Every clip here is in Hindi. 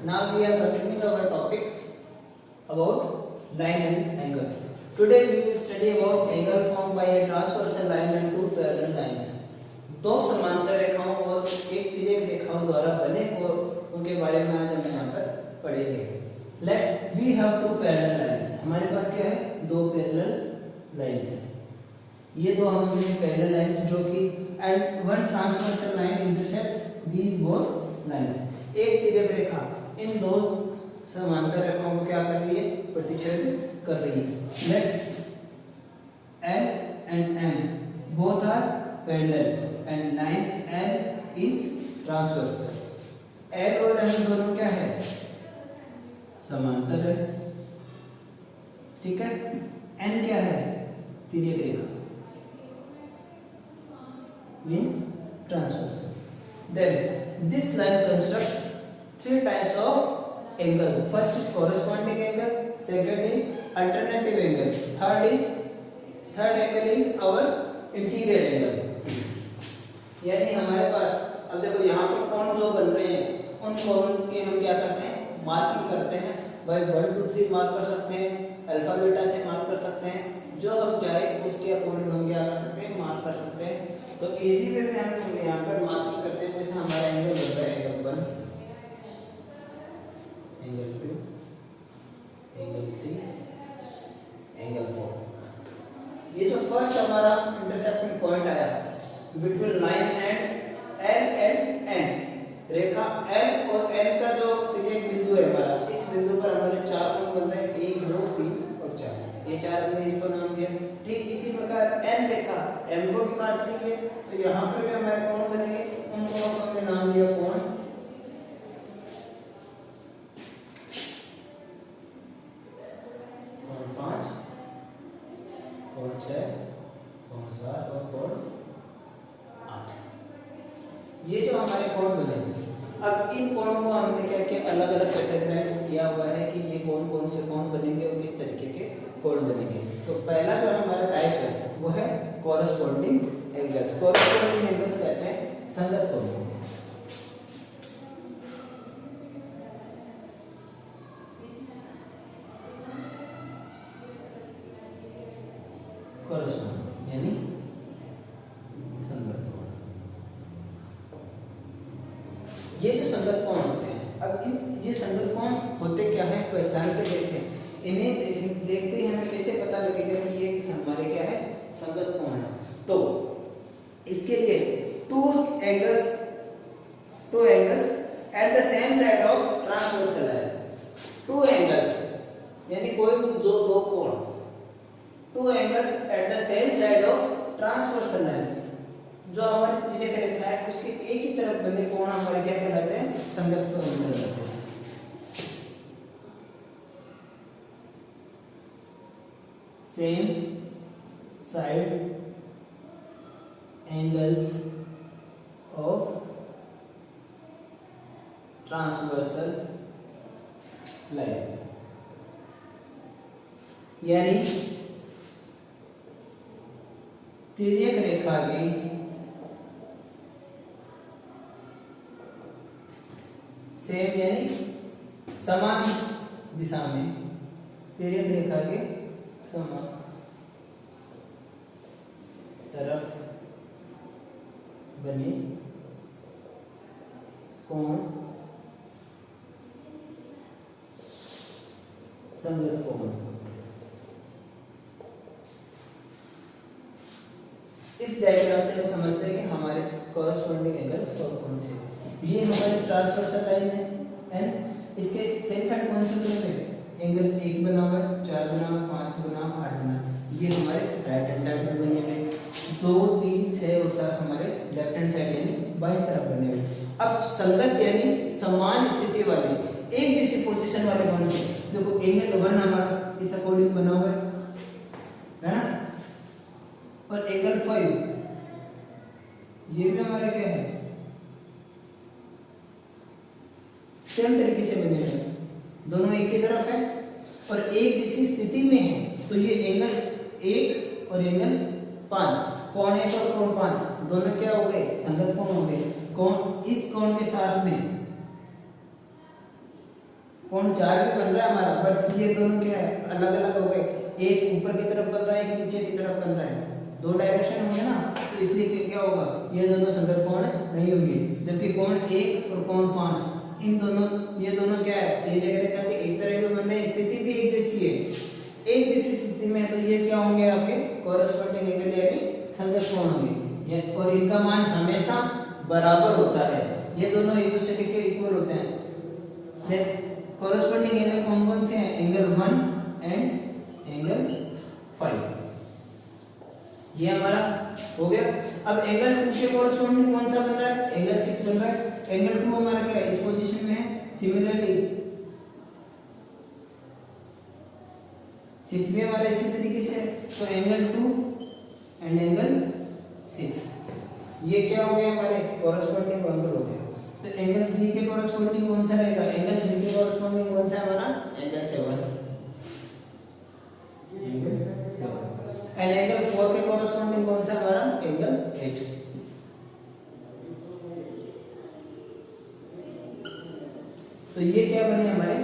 Now we are continuing our topic about line and angles. Today we will study about angle formed by a transversal line and two parallel lines. दो समांतर रेखाओं और एक तिर्यक रेखाओं द्वारा बने उनके बारे में आज हम यहाँ पर पढ़ेंगे. Let we have two parallel lines. हमारे पास क्या है? दो parallel lines हैं. ये दो हमने parallel lines जो कि and one transversal line intersect these both lines. एक तिर्यक रेखा इन दो समांतर रेखाओं को क्या कर रही है? प्रतिच्छेद कर रही है. Let L and M both are parallel and line L is transversal. L और M दोनों क्या है? समांतर है. ठीक है. N क्या है? तिर्यक रेखा means transversal. Then this line constructs three types of angle. First is corresponding angle, second is alternative angle, third angle is our interior angle. यानी हमारे पास अब देखो यहाँ पर कोण जो बन रहे हैं उन कोण के हम क्या करते हैं? मार्किंग करते हैं. भाई 1 2 3 मार्क कर सकते हैं, अल्फा बीटा से मार्क कर सकते हैं, जो हम चाहे उसके अकॉर्डिंग हम क्या कर सकते हैं? मार्क कर सकते हैं. तो इजी वे में हम यहाँ पर मार्किंग करते हैं. जैसे हमारा एंगल होता है एंगल 1, एंगल 2, एंगल 3, एंगल 4. ये जो फर्स्ट हमारा इंटरसेक्टिंग पॉइंट आया between line and L and N, रेखा एल और एन का जो तिर्यक बिंदु है हमारा, इस बिंदु पर हमारे चार कोण बन रहे हैं, 1 2 3 और 4. ये चार हमने इसको नाम दिया. ठीक इसी प्रकार एन रेखा एम को भी काट दी है, तो यहाँ पर भी हमारे कोण बनेंगे. उन कोणों को हमने नाम दिया कोण 5, कोण 6, कोण 7 और कोण 8. ये जो हमारे कोण बने. अब इन कोणों को हमने क्या किया? अलग अलग कैटेगराइज किया हुआ है कि ये कौन कौन से कोण बनेंगे और किस तरीके के कोण बनेंगे. तो पहला जो हमारा टाइप है वो है कॉरेस्पॉन्डिंग एंगल्स. कॉरेस्पॉन्डिंग एंगल्स कहते हैं संगत कोण. कॉरेस्पॉन्डिंग यानी संगत कोण. ये जो संगत कोण होते हैं, अब इन ये संगत कोण होते क्या है? पहचान के कैसे? इन्हें देखते ही हमें कैसे पता लगेगा कि ये हमारे क्या है? संगत कोण है. तो इसके लिए two angles at the same side of transversal line. Two angles यानी कोई भी जो दो कोण, two angles at the same side of transversal line, जो हमारी तिर्यक रेखा है उसके एक ही तरफ बने कोण हमारे क्या कहलाते हैं? संगत कोण कहलाते हैं. Same side angles of transversal line, यानी तिर्यक रेखा की सेम यानी समान दिशा में, तिर्यक रेखा के समान तरफ बने कोण संगत कोण. इस डायग्राम से हम समझते हैं कि हमारे कॉरेस्पॉन्डिंग एंगल्स कौन से. ये हमारी ट्रांसवर्सल लाइन है एंड इसके सेम साइड कौन से बने? एंगल 1 बना हुआ है, 4 बना हुआ है, 5 बना हुआ, 8 बना. ये हमारे राइट हैंड साइड में बने हुए. 2 3 6 और 7 हमारे लेफ्ट हैंड साइड यानी बाईं तरफ बने हुए. अब संगत यानी समान स्थिति वाले, एक जैसी पोजीशन वाले कौन से? देखो एंगल 1 हमारा इस अकॉर्डिंग बना हुआ है ना, और एंगल 5 ये भी हमारा क्या है? सेम तरीके से बने हुए, दोनों एक ही तरफ है और एक जैसी स्थिति में है. तो ये एंगल 1 और एंगल 5, कोण 1 और कोण 5 दोनों क्या हो गए? संगत कोण हो गए. कोण इस कोण के साथ में कोण 4 भी बन रहा है हमारा, बट ये दोनों क्या है अलग अलग हो गए, एक ऊपर की तरफ बन रहा है, एक नीचे की तरफ बन रहा है, दो डायरेक्शन होंगे ना, तो इसलिए क्या होगा, ये दोनों संगत कोण नहीं होंगे। जबकि कोण 1 और कोण 5 इन दोनों, ये दोनों क्या है, ये जगह रखा के एक तरह के बन रहे हैं, स्थिति भी एक जैसी है, एक जैसी स्थिति में है, तो ये क्या होंगे आपके कोरस्पोंडिंग एंगल यानी संगत कोण होंगे, और इनका मान हमेशा बराबर होता है, ये दोनों एक दूसरे के इक्वल होते हैं। कोरस्पोंडिंग एंगल कौन कौन से हैं, एंगल 1 एंड एंगल 5, ये हमारा हो गया। अब एंगल 2 के कोरस्पोंडिंग कौन सा बन रहा है, एंगल 6 बन रहा है। एंगल 2 हमारा क्या है, इस पोजीशन में है, सिमिलरली 6 भी हमारा इसी तरीके से, तो एंगल 2 एंड एंगल 6 ये क्या हो गया हमारे कोरस्पोंडिंग एंगल हो गया। तो एंगल 3 के कोरस्पोंडिंग कौन सा रहेगा, एंगल 3 के कोरस्पोंडिंग कौन सा है हमारा, एंगल 7, एंगल 7, एंड एंगल 4 के कोरस्पोंडिंग कौन सा हमारा, एंगल 8। तो ये क्या बने हमारे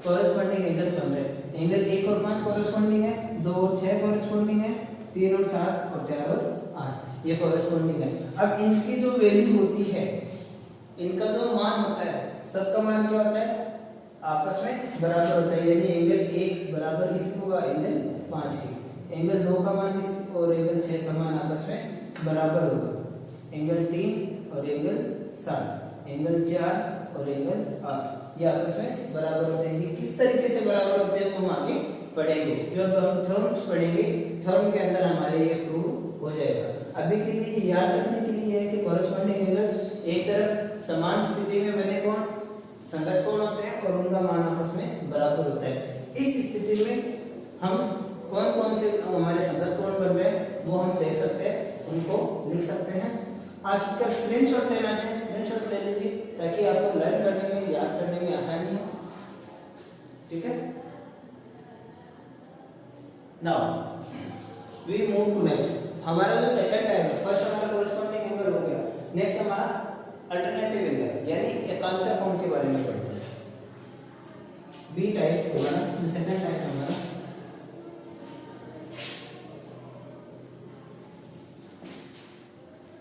कोरस्पोंडिंग एंगल्स बन रहे हैं। एंगल 1 और 5 कोरस्पोंडिंग है, 2 और 6 कोरस्पोंडिंग है, 3 और 7 और 4 और 8 ये कोरस्पोंडिंग है। अब इनकी जो वैल्यू होती है, इनका जो मान होता है, सबका मान क्या होता है, आपस में बराबर होता है, यानी एंगल 1 बराबर किसकी होगा, एंगल 5 की, एंगल 2 का मान किसकी और एंगल 6 का मान आपस में बराबर होगा, एंगल 3 और एंगल 7, एंगल 4 और एंगल 8 ये आपस में बराबर होते हैं। किस तरीके से बराबर होते हैं हम आगे पढ़ेंगे, जब हम थ्योरम्स पढ़ेंगे, थ्योरम के अंदर हमारे ये प्रूव हो जाएगा। अभी के लिए याद रखने के लिए है कि कोरस्पोंडिंग एंगल एक तरफ समान स्थिति में बने कोण संगत कोण होते हैं और उनका मान आपस में बराबर होता है। इस स्थिति में हम कौन कौन से हमारे संगत कोण बन रहे हैं वो हम देख सकते हैं, उनको लिख सकते हैं। आप इसका स्क्रीनशॉट लेना चाहें, स्क्रीनशॉट ले लीजिए ताकि आपको लर्न करने में, याद करने में आसानी हो, ठीक है। Now we move to next. हमारा जो सेकंड है, फर्स्ट हमारा कोरस्पोंडिंग एंगल हो गया, नेक्स्ट हमारा अल्टरनेटिव एंगल यानी एकांतर कोण के बारे में पढ़ते हैं। बी टाइप होगा ना, जो सेकंड टाइप हमारा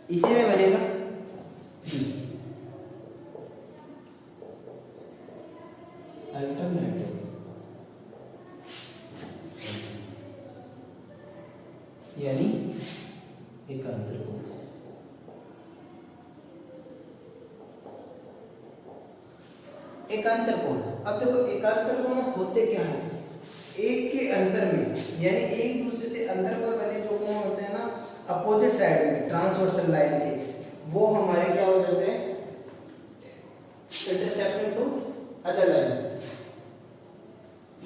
इसी में बनेगा अल्टरनेटिव, यानी एकांतर कोण। एकांतर कोण, अब देखो एकांतर कोण होते क्या है, एक के अंतर में, यानी एक दूसरे से अंतर पर बने जो कोण होते हैं ना, अपोजिट साइड में ट्रांसवर्सल लाइन के, वो हमारे क्या हो जाते हैं, इंटरसेक्टिंग टू अदर लाइन,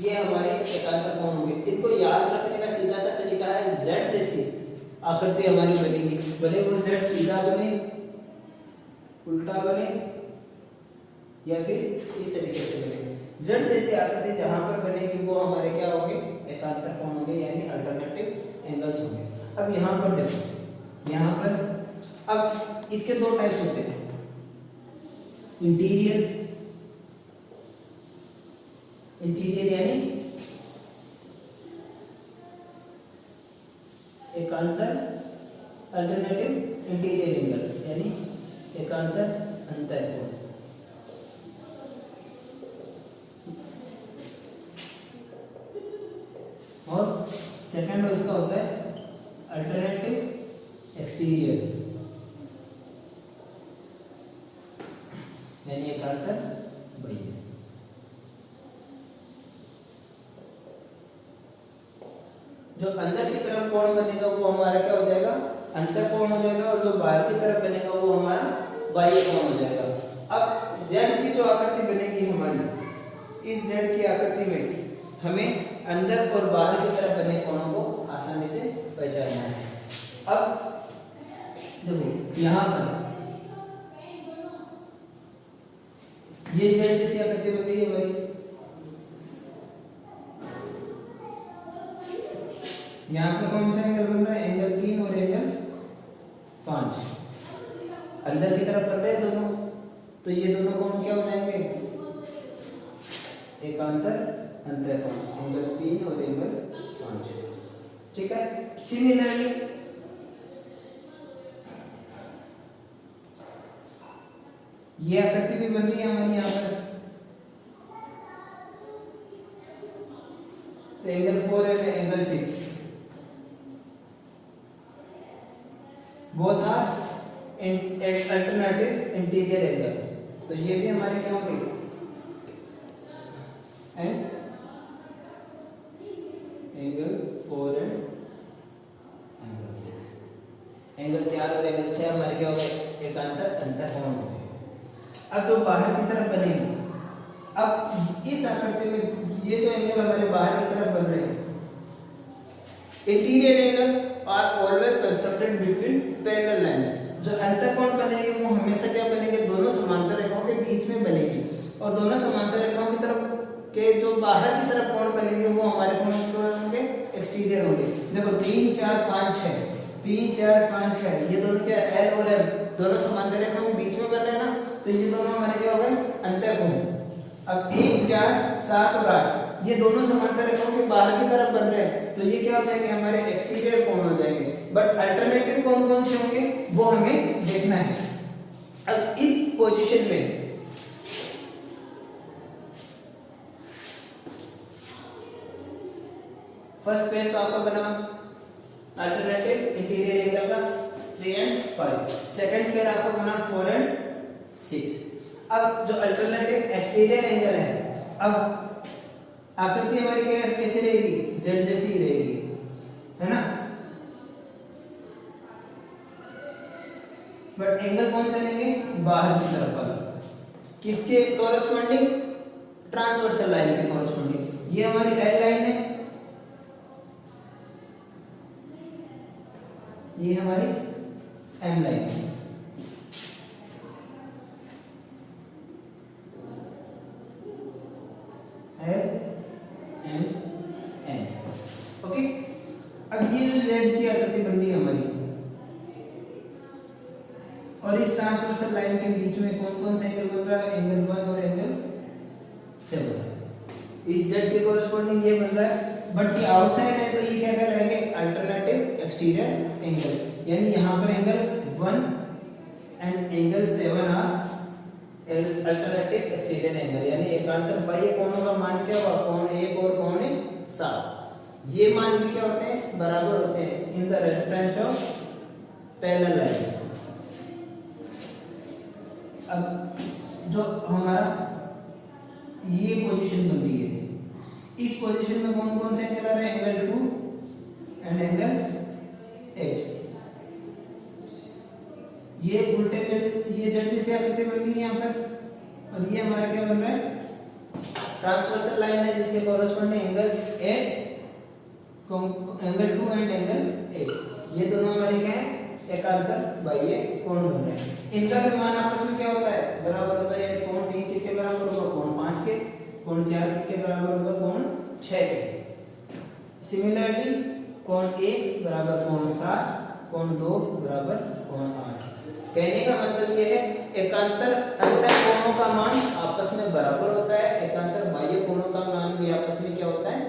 ये हमारे एकांतर कोण होंगे। इनको याद रखने का सीधा सा तरीका है, z जैसी आकृति हमारी बनेगी, भले वो z सीधा बने, उल्टा बने या फिर इस तरीके से बने, z जैसी आकृति जहां पर बनेगी वो हमारे क्या होंगे, एकांतर कोण होंगे यानी अल्टरनेटिव एंगल्स होंगे। अब यहाँ पर देखो, यहाँ पर अब इसके दो टाइप्स होते हैं, इंटीरियर, इंटीरियर यानी एकांतर, अल्टरनेटिव इंटीरियर एंगल यानी एकांतर अंतर कोण। और सेकंड इसका होता है अल्टरनेटिव एक्सटीरियर यानी एकांतर बाह्य। जो अंदर की तरफ कोण बनेगा वो हमारा क्या हो जाएगा, अंतर कोण हो जाएगा, और जो बाहर की तरफ बनेगा वो हमारा बाह्य कोण हो जाएगा। अब z की जो आकृति बनेगी हमारी, इस z की आकृति में हमें अंदर और बाहर की तरफ बने कोणों को आसानी से पहचानना है। अब देखो यहाँ पर ये z जैसी आकृति बन गई हमारी, यहाँ पर कौन सा एंगल बन रहा है, एंगल 3 और एंगल 5 अंदर की तरफ बन रहे हैं दोनों, तो ये दोनों कोण क्या हो जाएंगे, एकांतर अंतःकोण एंगल 3 और एंगल 5। ठीक है। सिमिलरली ये आकृति भी बन रही है हमारी यहाँ पर, तो angle 4 and angle 6 both are alternative interior angle, तो ये भी हमारे क्या होंगे and angle 4 and angle 6, angle 4 और एंगल 6 हमारे क्या हो गए एकांतर अंतःकोण हो गए। अब जो बाहर की तरफ बनेंगे, अब इस आकृति में ये जो एंगल हमारे बाहर की तरफ बन रहे हैं, interior angle are always constructed between parallel lines. जो अंतःकोण बनेंगे वो हमेशा क्या बनेंगे, दोनों समांतर रेखाओं के बीच में बनेंगे, और दोनों समांतर रेखाओं की तरफ के जो बाहर की तरफ कोण बनेंगे वो हमारे कोण होंगे एक्सटीरियर होंगे। देखो 3 4 5 6, 3 4 5 6, ये दोनों क्या एल और एम दोनों समांतर रेखाओं के बीच में बन रहे हैं ना, तो ये दोनों हमारे क्या हो गए अंतःकोण। अब 1 4 7 और 8 ये दोनों समांतर रेखाओं के बाहर की तरफ बन रहे हैं, तो ये क्या हो जाएंगे हमारे एक्सटीरियर कोण हो जाएंगे। बट अल्टरनेटिव कौन कौन से होंगे वो हमें देखना है। अब इस पोजीशन में फर्स्ट पेन तो आपका बना अल्टरनेटिव इंटीरियर एंगल का 3 एंड 5, सेकंड पेयर आपका बना 4 एंड 6। अब जो अल्टरनेटिव एक्सटीरियर एंगल है, अब आकृति हमारी कैसी रहेगी, जेड जैसी रहेगी, है ना। बट एंगल कौन से लेंगे, बाहर की तरफ वाला, किसके कॉरेस्पॉन्डिंग, ट्रांसवर्सल लाइन के कॉरेस्पॉन्डिंग। ये हमारी एल लाइन है, ये हमारी एम लाइन है। L M N, okay. अब ये जो जेड की आकृति बन रही है हमारी, और इस ट्रांसवर्सल लाइन के बीच में कौन कौन सा एंगल बन रहा है, एंगल 1 और एंगल 7। इस जेड के कॉरेस्पॉन्डिंग ये बन रहा है, बट ये आउटसाइड है तो ये क्या कहलाएंगे अल्टरनेटिव एक्सटीरियर एंगल, यानी यहाँ पर angle 1 and angle 7 are alternative exterior angle, यानी एकांतर बाह्य कोणों का मान क्या होगा, कोण 1 और कोण 7, ये मान भी क्या होते हैं बराबर होते हैं in the reference of parallel lines. अब जो हमारा ये पोजीशन बन रही है, इस पोजीशन में कौन कौन से एंगल आ रहे हैं, एंगल 2 एंड एंगल 8। ये उल्टे ये जेड जैसी आकृति बन गई यहाँ पर, और ये हमारा क्या बन रहा है ट्रांसवर्सल लाइन है जिसके corresponding angle 8, angle 2 and angle 8, ये दोनों हमारे क्या है एकांतर बाह्य कोण बन रहे हैं। इनका भी मान आपस में क्या होता है बराबर होता है, यानी कोण 3 किसके बराबर होगा, कोण 5 के, कोण 4 किसके बराबर होगा, कोण 6 के। सिमिलरली कोण 1 बराबर कोण 7, कोण 2 बराबर कोण 8। कहने का मतलब ये है एकांतर अंतःकोणों का मान आपस में बराबर होता है, एकांतर बाह्य कोणों का मान भी आपस में क्या होता है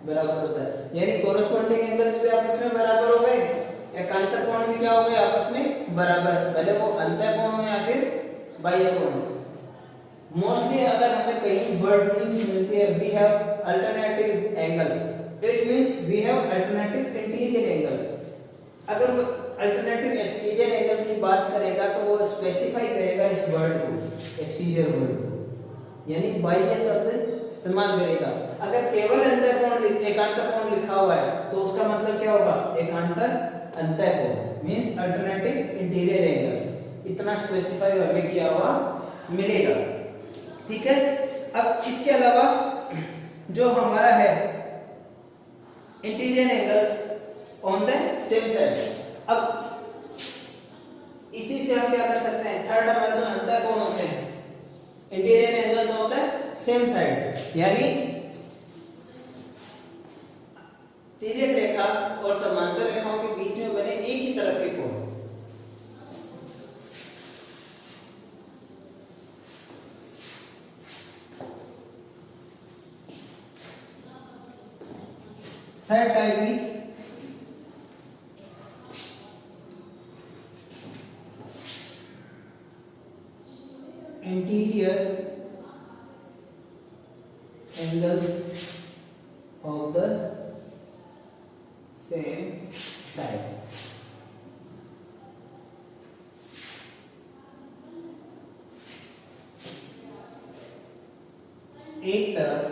बराबर होता है, यानी कोरेस्पॉन्डिंग एंगल्स भी आपस में बराबर हो गए, एकांतर कोण भी क्या हो गए आपस में बराबर, भले वो अंतःकोण हो या फिर बाह्य कोण हो। मोस्टली अगर हमें कहीं वर्डिंग मिलती है we have alternative angles, it means we have alternative interior angles. अगर वो अल्टरनेटिव एक्सटीरियर एंगल की बात करेगा तो वो स्पेसिफाई करेगा इस वर्ड को, एक्सटीरियर वर्ड को, यानी बाह्य शब्द इस्तेमाल करेगा। अगर केवल अंतःकोण एकांतर कोण लिखा हुआ है तो उसका मतलब क्या होगा एकांतर अंतःकोण मींस अल्टरनेटिव इंटीरियर एंगल्स, इतना स्पेसिफाई हमें किया हुआ मिलेगा। ठीक है। अब इसके अलावा जो हमारा है interior angles on the same side, अब इसी से हम क्या कर सकते हैं, थर्ड हमारे जो अंतःकोण होते हैं interior angles on the same side, यानी तिर्यक रेखा और समांतर रेखाओं के बीच में बने एक ही तरफ के कोण। Third type is interior angles of the same side. एक तरफ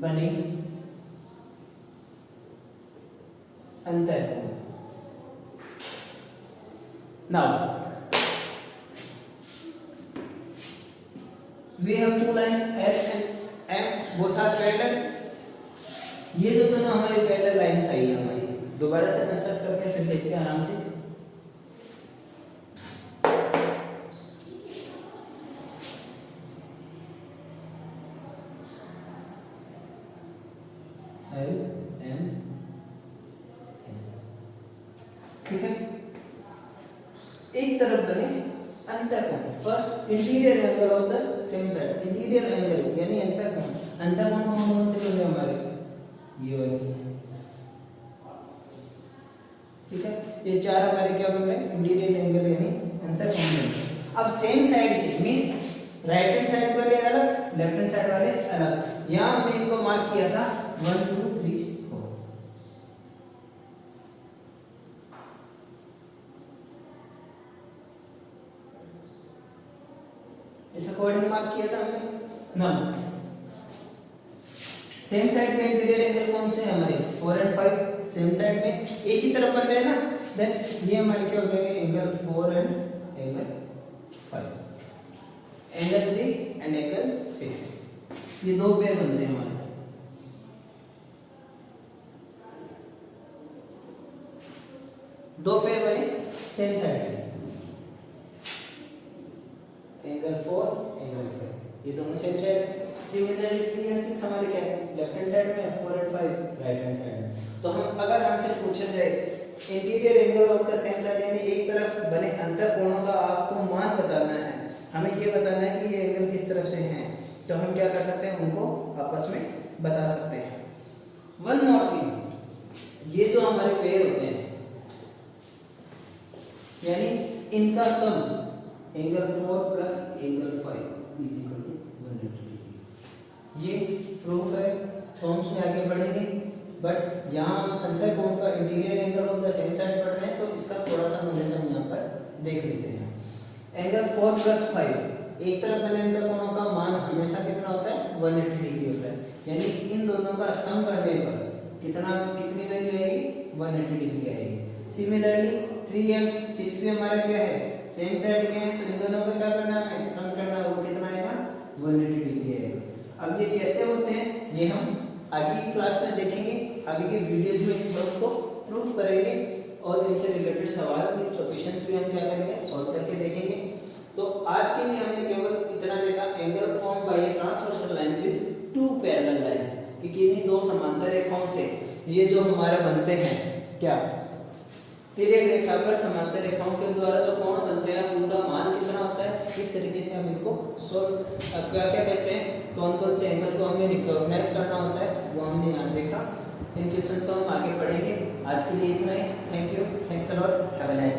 बने अंतःकोण. Now we have two line S and M, both are parallel. ये जो दोनों हमारी पैरेलल लाइन सही है हमारी. दोबारा से कंस्ट्रक्ट करके फिर देखते हैं आराम से. L M N, ठीक है. एक तरफ बने अंतःकोण. First interior angle of the same side. Interior angle यानी अंतःकोण. अंतःकोण कौन से बने हमारे? ये वाले, ठीक है. ये चार हमारे क्या बन रहे हैं? इंटीरियर एंगल यानी अंतःकोण बन रहे हैं. अब सेम साइड के मींस राइट हैंड साइड वाले अलग, लेफ्ट हैंड साइड वाले अलग. यहां हमने इनको मार्क किया था 1 2 3 4. इस अकॉर्डिंग मार्क किया था हमने. ना सेम साइड के इंटीरियर एंगल कौन से हैं हमारे? 4 एंड 5. सेम साइड में एक ही तरफ बन रहे हैं ना, देन ये हमारे क्या हो जाएंगे? Angle 4 and angle 5, angle 3 and angle 6. ये दो पेयर बनते हैं हमारे. दो पेयर बने सेम साइड में, एंगल 4 एंगल 5. ये दोनों सेम साइड है. सिमिलरली 3 एंड 6 हमारे क्या है? लेफ्ट हैंड साइड में, 4 एंड 5 राइट हैंड साइड में. तो हम अगर हमसे पूछा जाए interior angle of the same side यानी एक तरफ बने अंतःकोणों का आपको मान बताना है, हमें ये बताना है कि ये एंगल किस तरफ से हैं, तो हम क्या कर सकते हैं? उनको आपस में बता सकते हैं. वन मोर थिंग, ये जो हमारे पेयर होते हैं यानी इनका sum angle 4 plus angle 5 is equal to 180 degree. ये प्रूफ है, थॉम्स में आगे बढ़ेंगे. बट यहाँ अंतःकोण का interior angle of the same side पढ़ रहे हैं तो इसका थोड़ा सा नॉलेज हम यहाँ पर देख लेते हैं. एंगल 4 प्लस 5, एक तरफ बने अंतःकोणों का मान हमेशा कितना होता है? 180 डिग्री होता है. यानी इन दोनों का सम करने पर कितनी वैल्यू आएगी? 180 डिग्री आएगी. सिमिलरली 3m 6 भी हमारा क्या है? सेम साइड के हैं, तो इन दोनों का क्या करना है? सम करना है. वो कितना आएगा? 180 डिग्री आएगा. अब ये कैसे होते हैं ये हम आगे की क्लास में देखेंगे. आगे के वीडियोज में इन सब को प्रूफ करेंगे और इनसे रिलेटेड सवाल भी, क्वेश्चंस भी हम क्या करेंगे? सॉल्व करके देखेंगे. तो आज के लिए हमने केवल इतना देखा, angle form by a transversal line with two parallel lines, कि किन्हीं दो समांतर रेखाओं से ये जो हमारे बनते हैं क्या? तिर्यक रेखा पर समांतर रेखाओं के द्वारा जो कोण बनते हैं उनका मान कितना होता है? किस तरीके से हम इनको सॉल्व क्या कहते हैं, कौन कौन से एंगल को हमें रिकॉग्नाइज करना होता है, वो हमने यहाँ देखा. इन क्वेश्चन को हम आगे पढ़ेंगे. आज के लिए इतना ही. Thank you. Thanks a lot. Have a nice